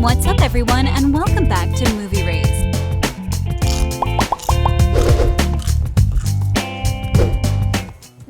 What's up, everyone, and welcome back to Movie Raised.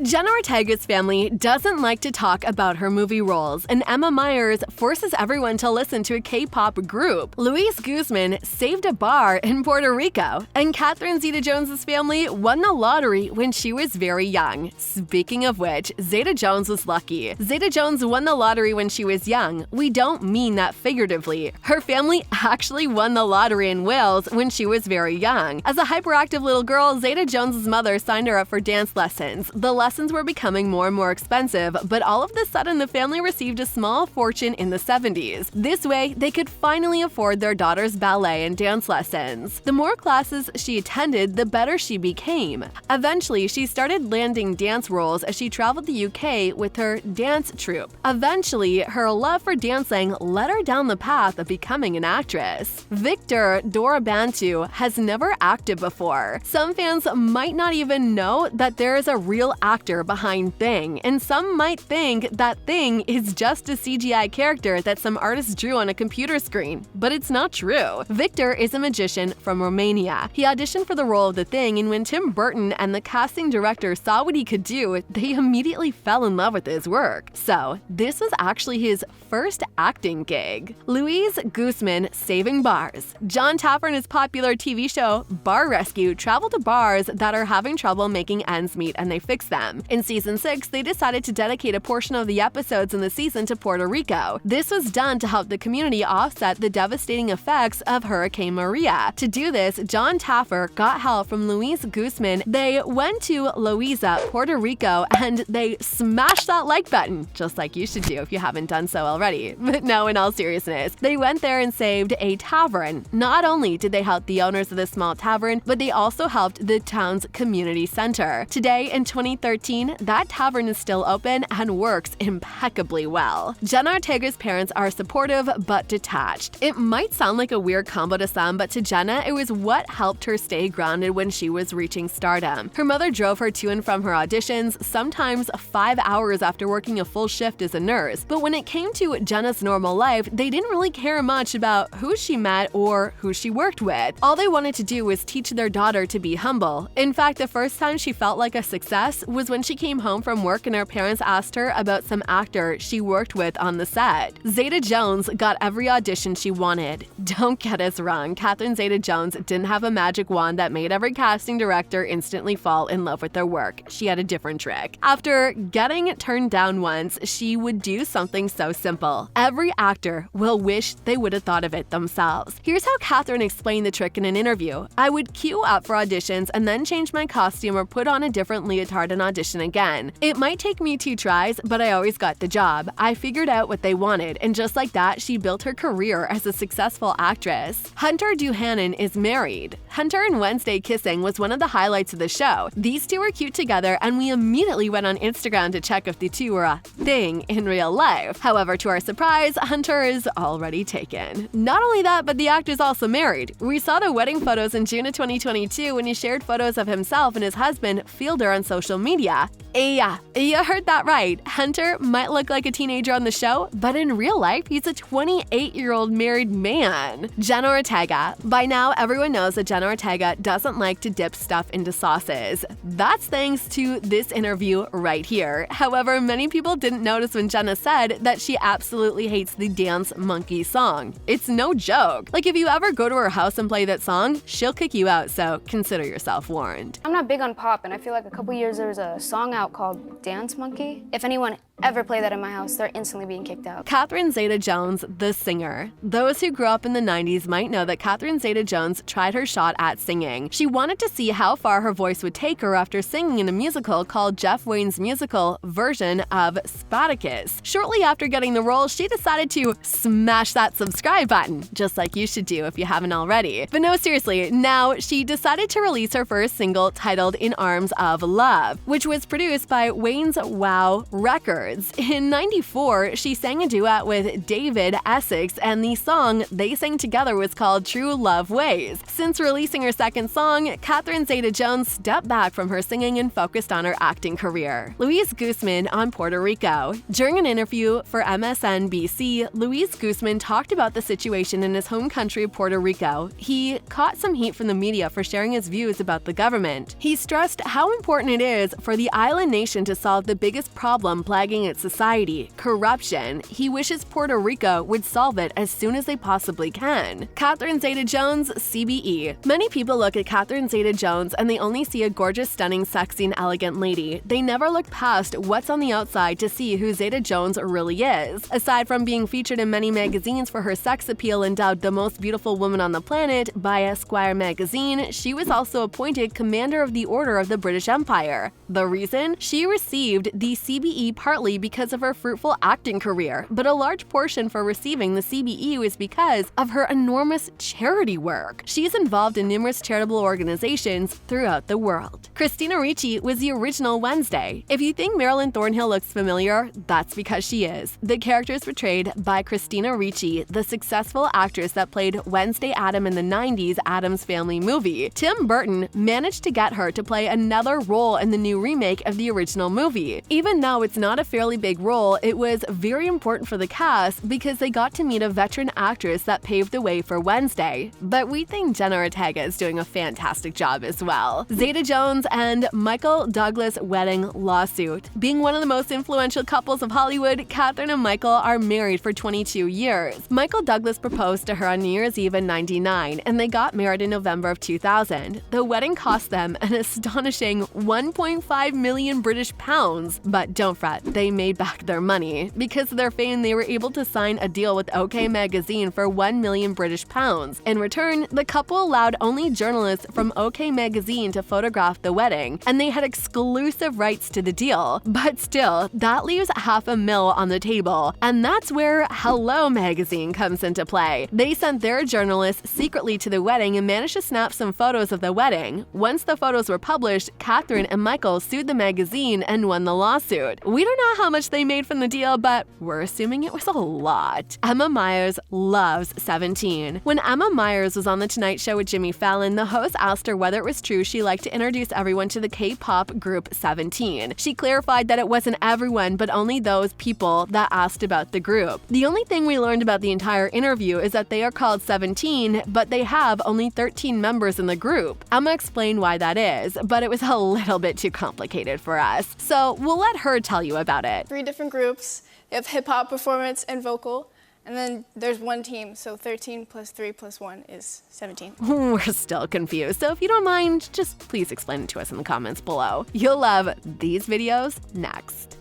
Jenna Ortega's family doesn't like to talk about her movie roles, and Emma Myers forces everyone to listen to a K-pop group. Luis Guzman saved a bar in Puerto Rico, and Catherine Zeta-Jones's family won the lottery when she was very young. Speaking of which, Zeta-Jones was lucky. Zeta-Jones won the lottery when she was young. We don't mean that figuratively. Her family actually won the lottery in Wales when she was very young. As a hyperactive little girl, Zeta-Jones's mother signed her up for dance lessons. The lessons were becoming more and more expensive, but all of a sudden the family received a small fortune in the 70s. This way, they could finally afford their daughter's ballet and dance lessons. The more classes she attended, the better she became. Eventually, she started landing dance roles as she traveled the UK with her dance troupe. Eventually, her love for dancing led her down the path of becoming an actress. Victor Dorobantu has never acted before. Some fans might not even know that there is a real actor behind Thing, and some might think that Thing is just a CGI character that some artist drew on a computer screen, but it's not true. Victor is a magician from Romania. He auditioned for the role of the Thing, and when Tim Burton and the casting director saw what he could do, they immediately fell in love with his work. So, this was actually his first acting gig. Luis Guzman saving bars. Jon Taffer and his popular TV show Bar Rescue travel to bars that are having trouble making ends meet, and they fix them. In season 6, they decided to dedicate a portion of the episodes in the season to Puerto Rico. This was done to help the community offset the devastating effects of Hurricane Maria. To do this, Jon Taffer got help from Luis Guzman. They went to Loíza, Puerto Rico, and they smashed that like button, just like you should do if you haven't done so already. But no, in all seriousness, they went there and saved a tavern. Not only did they help the owners of the small tavern, but they also helped the town's community center. Today, in 2013, that tavern is still open and works impeccably well. Jenna Ortega's parents are supportive but detached. It might sound like a weird combo to some, but to Jenna, it was what helped her stay grounded when she was reaching stardom. Her mother drove her to and from her auditions, sometimes 5 hours after working a full shift as a nurse. But when it came to Jenna's normal life, they didn't really care much about who she met or who she worked with. All they wanted to do was teach their daughter to be humble. In fact, the first time she felt like a success was when she came home from work and her parents asked her about some actor she worked with on the set. Zeta-Jones got every audition she wanted. Don't get us wrong, Catherine Zeta-Jones didn't have a magic wand that made every casting director instantly fall in love with their work. She had a different trick. After getting turned down once, she would do something so simple. Every actor will wish they would have thought of it themselves. Here's how Catherine explained the trick in an interview. I would queue up for auditions and then change my costume or put on a different leotard and audition again. It might take me 2 tries, but I always got the job. I figured out what they wanted, and just like that, she built her career as a successful actress. Hunter Duhannon is married. Hunter and Wednesday kissing was one of the highlights of the show. These two were cute together, and we immediately went on Instagram to check if the two were a thing in real life. However, to our surprise, Hunter is already taken. Not only that, but the actor's also married. We saw the wedding photos in June of 2022 when he shared photos of himself and his husband, Fielder, on social media. Yeah, you heard that right. Hunter might look like a teenager on the show, but in real life, he's a 28-year-old married man. Jenna Ortega. By now, everyone knows that Jenna Ortega doesn't like to dip stuff into sauces. That's thanks to this interview right here. However, many people didn't notice when Jenna said that she absolutely hates the Dance Monkey song. It's no joke. Like, if you ever go to her house and play that song, she'll kick you out, so consider yourself warned. I'm not big on pop, and I feel like a couple years there was a song out called Dance Monkey. If anyone ever play that in my house, they're instantly being kicked out. Catherine Zeta-Jones, the singer. Those who grew up in the 90s might know that Catherine Zeta-Jones tried her shot at singing. She wanted to see how far her voice would take her after singing in a musical called Jeff Wayne's musical version of Spartacus. Shortly after getting the role, she decided to smash that subscribe button, just like you should do if you haven't already. But no, seriously, now she decided to release her first single titled In Arms of Love, which was produced by Wayne's Wow Records. records. In '94, she sang a duet with David Essex, and the song they sang together was called True Love Ways. Since releasing her second song, Catherine Zeta-Jones stepped back from her singing and focused on her acting career. Luis Guzman on Puerto Rico. During an interview for MSNBC, Luis Guzman talked about the situation in his home country of Puerto Rico. He caught some heat from the media for sharing his views about the government. He stressed how important it is for the island nation to solve the biggest problem plaguing its society, corruption. He wishes Puerto Rico would solve it as soon as they possibly can. Catherine Zeta-Jones, CBE. Many people look at Catherine Zeta-Jones and they only see a gorgeous, stunning, sexy, and elegant lady. They never look past what's on the outside to see who Zeta-Jones really is. Aside from being featured in many magazines for her sex appeal and dubbed the most beautiful woman on the planet by Esquire magazine, she was also appointed Commander of the Order of the British Empire. The reason? She received the CBE partly because of her fruitful acting career, but a large portion for receiving the CBE was because of her enormous charity work. She is involved in numerous charitable organizations throughout the world. Christina Ricci was the original Wednesday. If you think Marilyn Thornhill looks familiar, that's because she is. The character is portrayed by Christina Ricci, the successful actress that played Wednesday Addams in the '90s Addams Family movie. Tim Burton managed to get her to play another role in the new remake of the original movie. Even though it's not a fairly big role, it was very important for the cast because they got to meet a veteran actress that paved the way for Wednesday. But we think Jenna Ortega is doing a fantastic job as well. Zeta-Jones and Michael Douglas wedding lawsuit. Being one of the most influential couples of Hollywood, Catherine and Michael are married for 22 years. Michael Douglas proposed to her on New Year's Eve in '99, and they got married in November of 2000. The wedding cost them an astonishing 1.5 million British pounds. But don't fret, they made back their money. Because of their fame, they were able to sign a deal with OK Magazine for 1 million British pounds. In return, the couple allowed only journalists from OK Magazine to photograph the wedding, and they had exclusive rights to the deal. But still, that leaves $500,000 on the table, and that's where Hello Magazine comes into play. They sent their journalists secretly to the wedding and managed to snap some photos of the wedding. Once the photos were published, Catherine and Michael sued the magazine and won the lawsuit. We don't know how much they made from the deal, but we're assuming it was a lot. Emma Myers loves 17. When Emma Myers was on The Tonight Show with Jimmy Fallon, the host asked her whether it was true she liked to introduce everyone to the K-pop group 17. She clarified that it wasn't everyone, but only those people that asked about the group. The only thing we learned about the entire interview is that they are called 17, but they have only 13 members in the group. Emma explained why that is, but it was a little bit too complicated for us. So we'll let her tell you about it. 3 different groups. You have hip-hop, performance, and vocal. And then there's one team, so 13 plus 3 plus 1 is 17. We're still confused, so if you don't mind, just please explain it to us in the comments below. You'll love these videos next.